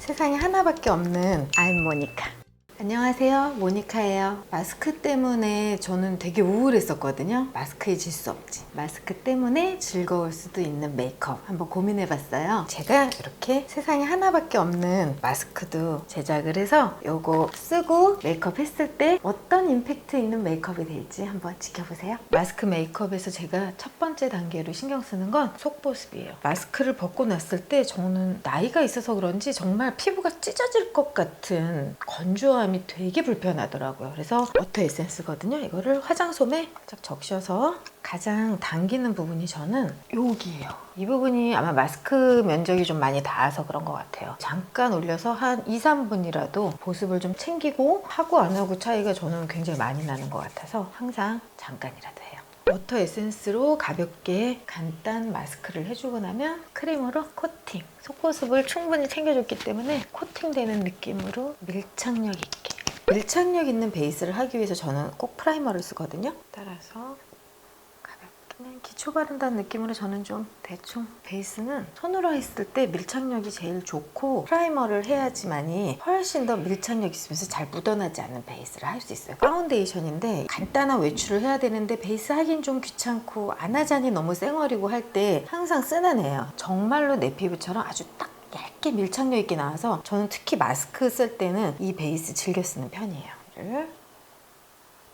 세상에 하나밖에 없는 I'm 모니카. 안녕하세요, 모니카예요. 마스크 때문에 저는 되게 우울했었거든요. 마스크에 질 수 없지. 마스크 때문에 즐거울 수도 있는 메이크업 한번 고민해봤어요. 제가 이렇게 세상에 하나밖에 없는 마스크도 제작을 해서 요거 쓰고 메이크업 했을 때 어떤 임팩트 있는 메이크업이 될지 한번 지켜보세요. 마스크 메이크업에서 제가 첫 번째 단계로 신경 쓰는 건 속보습이에요. 마스크를 벗고 났을 때 저는 나이가 있어서 그런지 정말 피부가 찢어질 것 같은 건조함이 되게 불편하더라고요. 그래서 워터 에센스거든요. 이거를 화장솜에 쫙 적셔서 가장 당기는 부분이 저는 여기예요. 이 부분이 아마 마스크 면적이 좀 많이 닿아서 그런 것 같아요. 잠깐 올려서 한 2, 3분이라도 보습을 좀 챙기고 하고 안 하고 차이가 저는 굉장히 많이 나는 것 같아서 항상 잠깐이라도 해요. 워터 에센스로 가볍게 간단 마스크를 해주고 나면 크림으로 코팅. 속보습을 충분히 챙겨줬기 때문에 코팅되는 느낌으로 밀착력 있게. 밀착력 있는 베이스를 하기 위해서 저는 꼭 프라이머를 쓰거든요. 따라서 그냥 기초 바른다는 느낌으로 저는 좀 대충 베이스는 손으로 했을 때 밀착력이 제일 좋고 프라이머를 해야지만이 훨씬 더 밀착력 있으면서 잘 묻어나지 않는 베이스를 할 수 있어요. 파운데이션인데 간단한 외출을 해야 되는데 베이스 하긴 좀 귀찮고 안 하자니 너무 쌩얼이고 할 때 항상 쓰는 애예요. 정말로 내 피부처럼 아주 딱 얇게 밀착력 있게 나와서 저는 특히 마스크 쓸 때는 이 베이스 즐겨 쓰는 편이에요.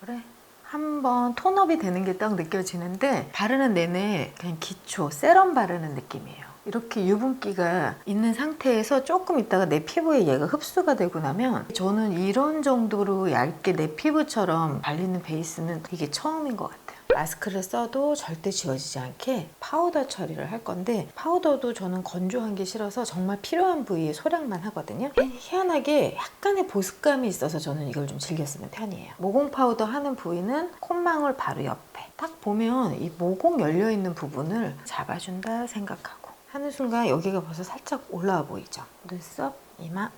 그래. 한번 톤업이 되는 게 딱 느껴지는데 바르는 내내 그냥 기초 세럼 바르는 느낌이에요. 이렇게 유분기가 있는 상태에서 조금 있다가 내 피부에 얘가 흡수가 되고 나면 저는 이런 정도로 얇게 내 피부처럼 발리는 베이스는 이게 처음인 것 같아요. 마스크를 써도 절대 지워지지 않게 파우더 처리를 할 건데 파우더도 저는 건조한 게 싫어서 정말 필요한 부위에 소량만 하거든요. 희한하게 약간의 보습감이 있어서 저는 이걸 좀 즐겨 쓰는 편이에요. 모공 파우더 하는 부위는 콧망울 바로 옆에 딱 보면 이 모공 열려있는 부분을 잡아준다 생각하고 하는 순간 여기가 벌써 살짝 올라와 보이죠? 눈썹, 이마,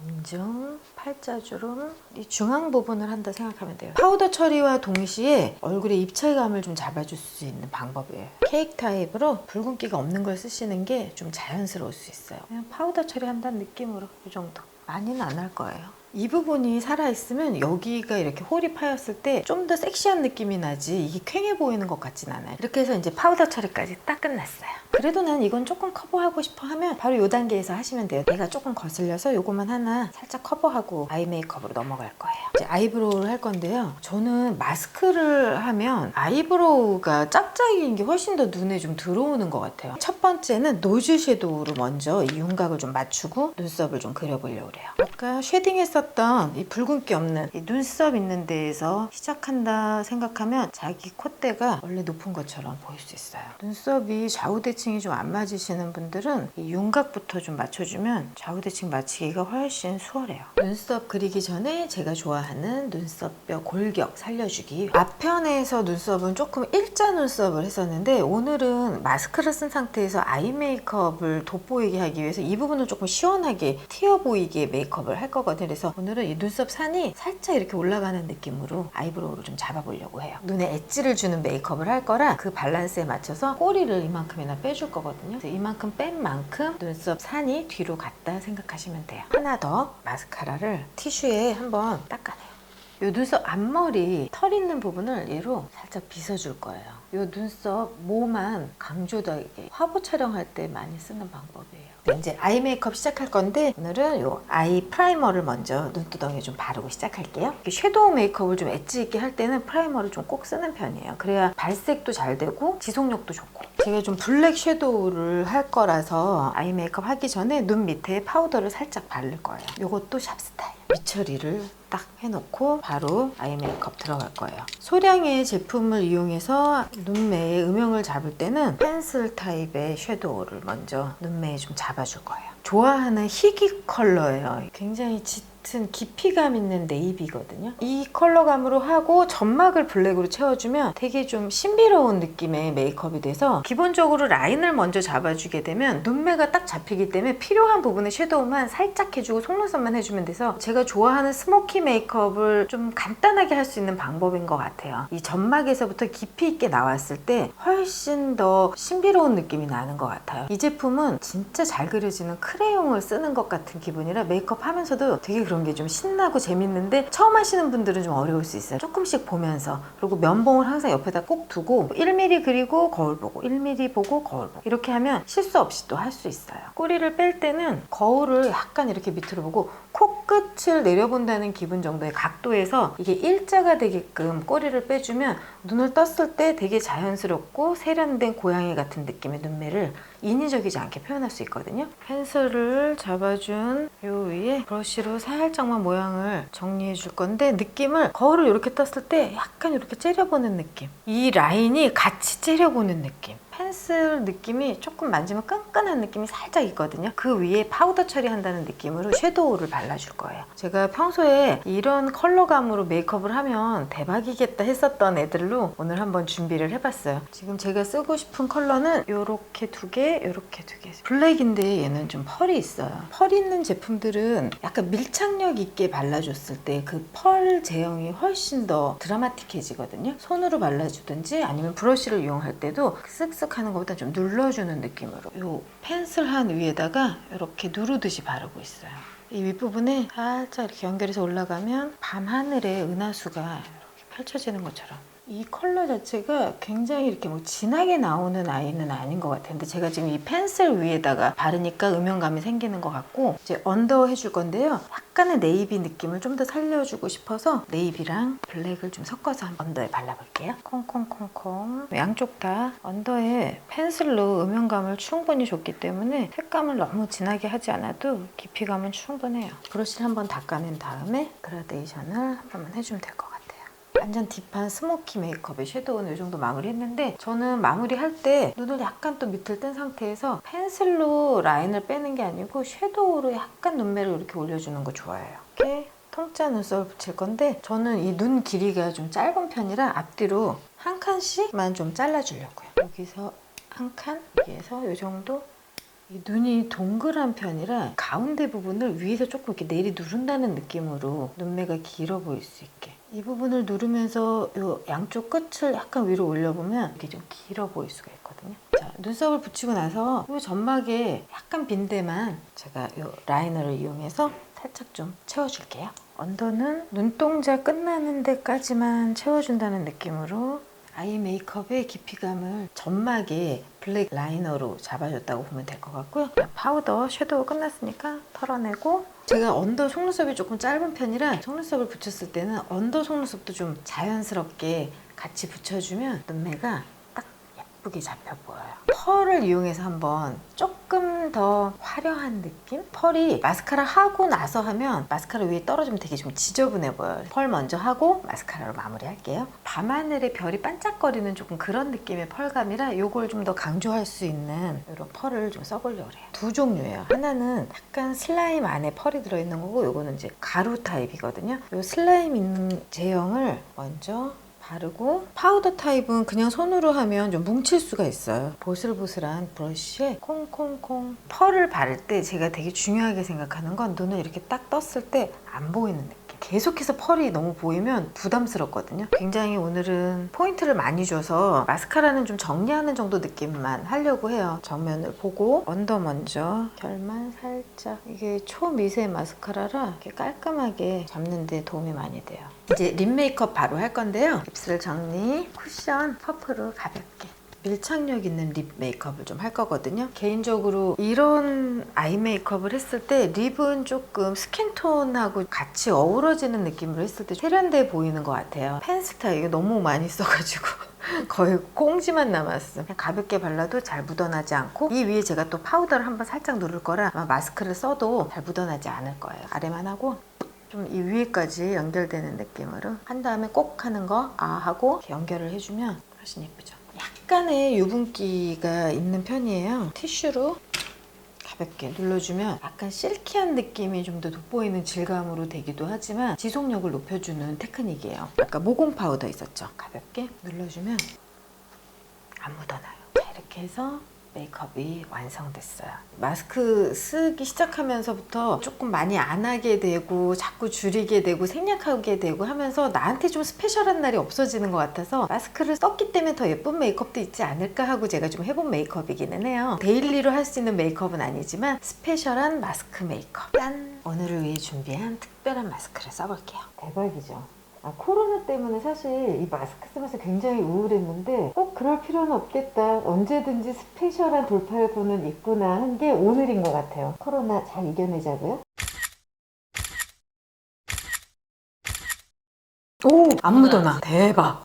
인중, 팔자주름 이 중앙 부분을 한다 생각하면 돼요. 파우더 처리와 동시에 얼굴의 입체감을 좀 잡아줄 수 있는 방법이에요. 케이크 타입으로 붉은기가 없는 걸 쓰시는 게 좀 자연스러울 수 있어요. 그냥 파우더 처리한다는 느낌으로 이 정도. 많이는 안 할 거예요. 이 부분이 살아있으면 여기가 이렇게 홀이 파였을 때 좀 더 섹시한 느낌이 나지 이게 퀭해 보이는 것 같진 않아요. 이렇게 해서 이제 파우더 처리까지 딱 끝났어요. 그래도 난 이건 조금 커버하고 싶어 하면 바로 이 단계에서 하시면 돼요. 내가 조금 거슬려서 이거만 하나 살짝 커버하고 아이 메이크업으로 넘어갈 거예요. 이제 아이브로우를 할 건데요. 저는 마스크를 하면 아이브로우가 짝짝이인 게 훨씬 더 눈에 좀 들어오는 것 같아요. 첫 번째는 노즈 섀도우로 먼저 이 윤곽을 좀 맞추고 눈썹을 좀 그려보려고 그래요. 아까 쉐딩했었던 이 붉은기 없는 이 눈썹 있는 데에서 시작한다 생각하면 자기 콧대가 원래 높은 것처럼 보일 수 있어요. 눈썹이 좌우대칭이 좀 안 맞으시는 분들은 이 윤곽부터 좀 맞춰주면 좌우대칭 맞추기가 훨씬 수월해요. 눈썹 그리기 전에 제가 좋아하는 눈썹뼈 골격 살려주기. 앞편에서 눈썹은 조금 일자 눈썹을 했었는데 오늘은 마스크를 쓴 상태에서 아이 메이크업을 돋보이게 하기 위해서 이 부분을 조금 시원하게 튀어 보이게 메이크업을 할 거거든요. 그래서 오늘은 이 눈썹 산이 살짝 이렇게 올라가는 느낌으로 아이브로우를 좀 잡아보려고 해요. 눈에 엣지를 주는 메이크업을 할 거라 그 밸런스에 맞춰서 꼬리를 이만큼이나 빼줄 거거든요. 그래서 이만큼 뺀 만큼 눈썹 산이 뒤로 갔다 생각하시면 돼요. 하나 더 마스카라를 티슈에 한번 닦아내요. 이 눈썹 앞머리 털 있는 부분을 얘로 살짝 빗어줄 거예요. 이 눈썹 모만 강조되게 화보 촬영할 때 많이 쓰는 방법이에요. 이제 아이 메이크업 시작할 건데 오늘은 이 아이 프라이머를 먼저 눈두덩이에 좀 바르고 시작할게요. 섀도우 메이크업을 좀 엣지 있게 할 때는 프라이머를 좀 꼭 쓰는 편이에요. 그래야 발색도 잘 되고 지속력도 좋고. 제가 좀 블랙 섀도우를 할 거라서 아이 메이크업 하기 전에 눈 밑에 파우더를 살짝 바를 거예요. 이것도 샵 스타일. 밑처리를 딱 해놓고 바로 아이 메이크업 들어갈 거예요. 소량의 제품을 이용해서 눈매에 음영을 잡을 때는 펜슬 타입의 섀도우를 먼저 눈매에 좀 잡아줄 거예요. 좋아하는 희귀 컬러예요. 굉장히 짙은 같은 깊이감 있는 네이비거든요. 이 컬러감으로 하고 점막을 블랙으로 채워주면 되게 좀 신비로운 느낌의 메이크업이 돼서 기본적으로 라인을 먼저 잡아주게 되면 눈매가 딱 잡히기 때문에 필요한 부분의 섀도우만 살짝 해주고 속눈썹만 해주면 돼서 제가 좋아하는 스모키 메이크업을 좀 간단하게 할 수 있는 방법인 것 같아요. 이 점막에서부터 깊이 있게 나왔을 때 훨씬 더 신비로운 느낌이 나는 것 같아요. 이 제품은 진짜 잘 그려지는 크레용을 쓰는 것 같은 기분이라 메이크업 하면서도 되게 그런 게 좀 신나고 재밌는데 처음 하시는 분들은 좀 어려울 수 있어요. 조금씩 보면서. 그리고 면봉을 항상 옆에다 꼭 두고 1mm 그리고 거울 보고 1mm 보고 거울 보고 이렇게 하면 실수 없이 또 할 수 있어요. 꼬리를 뺄 때는 거울을 약간 이렇게 밑으로 보고 코끝을 내려본다는 기분 정도의 각도에서 이게 일자가 되게끔 꼬리를 빼주면 눈을 떴을 때 되게 자연스럽고 세련된 고양이 같은 느낌의 눈매를 인위적이지 않게 표현할 수 있거든요. 펜슬을 잡아준 요 위에 브러쉬로 살짝만 모양을 정리해 줄 건데 느낌을 거울을 이렇게 떴을 때 약간 이렇게 째려보는 느낌, 이 라인이 같이 째려보는 느낌, 펜슬 느낌이 조금 만지면 끈끈한 느낌이 살짝 있거든요. 그 위에 파우더 처리한다는 느낌으로 섀도우를 발라줄 거예요. 제가 평소에 이런 컬러감으로 메이크업을 하면 대박이겠다 했었던 애들로 오늘 한번 준비를 해봤어요. 지금 제가 쓰고 싶은 컬러는 요렇게 두 개, 요렇게 두 개. 블랙인데 얘는 좀 펄이 있어요. 펄 있는 제품들은 약간 밀착력 있게 발라줬을 때 그 펄 제형이 훨씬 더 드라마틱해지거든요. 손으로 발라주든지 아니면 브러쉬를 이용할 때도 쓱쓱 하는 것보다 좀 눌러주는 느낌으로 요 펜슬 한 위에다가 이렇게 누르듯이 바르고 있어요. 이 윗부분에 살짝 이렇게 연결해서 올라가면 밤하늘의 은하수가 이렇게 펼쳐지는 것처럼, 이 컬러 자체가 굉장히 이렇게 뭐 진하게 나오는 아이는 아닌 것 같아요. 근데 제가 지금 이 펜슬 위에다가 바르니까 음영감이 생기는 것 같고, 이제 언더 해줄 건데요. 약간의 네이비 느낌을 좀 더 살려주고 싶어서 네이비랑 블랙을 좀 섞어서 한번 언더에 발라볼게요. 콩콩콩콩. 양쪽 다 언더에 펜슬로 음영감을 충분히 줬기 때문에 색감을 너무 진하게 하지 않아도 깊이감은 충분해요. 브러쉬를 한번 닦아낸 다음에 그라데이션을 한 번만 해주면 될 것 같아요. 완전 딥한 스모키 메이크업의 섀도우는 이 정도 마무리했는데, 저는 마무리할 때 눈을 약간 또 밑을 뜬 상태에서 펜슬로 라인을 빼는 게 아니고 섀도우로 약간 눈매를 이렇게 올려주는 거 좋아해요. 이렇게 통짜 눈썹을 붙일 건데, 저는 이 눈 길이가 좀 짧은 편이라 앞뒤로 한 칸씩만 좀 잘라주려고요. 여기서 한 칸, 여기에서 이 정도. 이 눈이 동그란 편이라 가운데 부분을 위에서 조금 이렇게 내리 누른다는 느낌으로 눈매가 길어 보일 수 있게 이 부분을 누르면서 이 양쪽 끝을 약간 위로 올려보면 이게 좀 길어 보일 수가 있거든요. 자, 눈썹을 붙이고 나서 이 점막에 약간 빈 데만 제가 이 라이너를 이용해서 살짝 좀 채워줄게요. 언더는 눈동자 끝나는 데까지만 채워준다는 느낌으로 아이 메이크업의 깊이감을 점막에 블랙 라이너로 잡아줬다고 보면 될 것 같고요. 파우더, 섀도우 끝났으니까 털어내고, 제가 언더 속눈썹이 조금 짧은 편이라 속눈썹을 붙였을 때는 언더 속눈썹도 좀 자연스럽게 같이 붙여주면 눈매가 딱 예쁘게 잡혀 보여요. 펄을 이용해서 한번 조금 더 화려한 느낌? 펄이 마스카라 하고 나서 하면 마스카라 위에 떨어지면 되게 좀 지저분해 보여요. 펄 먼저 하고 마스카라로 마무리할게요. 밤하늘의 별이 반짝거리는 조금 그런 느낌의 펄감이라 이걸 좀 더 강조할 수 있는 이런 펄을 좀 써보려고 해요. 두 종류예요. 하나는 약간 슬라임 안에 펄이 들어있는 거고, 이거는 이제 가루 타입이거든요. 이 슬라임 있는 제형을 먼저 바르고, 파우더 타입은 그냥 손으로 하면 좀 뭉칠 수가 있어요. 보슬보슬한 브러쉬에 콩콩콩. 펄을 바를 때 제가 되게 중요하게 생각하는 건 눈을 이렇게 딱 떴을 때 안 보이는 느낌. 계속해서 펄이 너무 보이면 부담스럽거든요. 굉장히 오늘은 포인트를 많이 줘서 마스카라는 좀 정리하는 정도 느낌만 하려고 해요. 정면을 보고 언더 먼저, 결만 살짝. 이게 초미세 마스카라라 이렇게 깔끔하게 잡는 데 도움이 많이 돼요. 이제 립 메이크업 바로 할 건데요. 입술 정리, 쿠션, 퍼프로 가볍게 밀착력 있는 립 메이크업을 좀 할 거거든요. 개인적으로 이런 아이 메이크업을 했을 때 립은 조금 스킨톤하고 같이 어우러지는 느낌으로 했을 때 세련돼 보이는 것 같아요. 펜스타 이거 너무 많이 써가지고 거의 꽁지만 남았어. 그냥 가볍게 발라도 잘 묻어나지 않고, 이 위에 제가 또 파우더를 한번 살짝 누를 거라 아마 마스크를 써도 잘 묻어나지 않을 거예요. 아래만 하고 좀 이 위에까지 연결되는 느낌으로 한 다음에 꼭 하는 거 아 하고 이렇게 연결을 해주면 훨씬 예쁘죠. 약간의 유분기가 있는 편이에요. 티슈로 가볍게 눌러주면 약간 실키한 느낌이 좀 더 돋보이는 질감으로 되기도 하지만 지속력을 높여주는 테크닉이에요. 아까 모공 파우더 있었죠? 가볍게 눌러주면 안 묻어나요. 자, 이렇게 해서 메이크업이 완성됐어요. 마스크 쓰기 시작하면서부터 조금 많이 안 하게 되고 자꾸 줄이게 되고 생략하게 되고 하면서 나한테 좀 스페셜한 날이 없어지는 것 같아서 마스크를 썼기 때문에 더 예쁜 메이크업도 있지 않을까 하고 제가 좀 해본 메이크업이기는 해요. 데일리로 할 수 있는 메이크업은 아니지만 스페셜한 마스크 메이크업. 짠! 오늘을 위해 준비한 특별한 마스크를 써볼게요. 대박이죠? 코로나 때문에 사실 이 마스크 쓰면서 굉장히 우울했는데 꼭 그럴 필요는 없겠다. 언제든지 스페셜한 돌팔구는 있구나 한 게 오늘인 것 같아요. 코로나 잘 이겨내자고요. 오! 안 묻어나. 대박.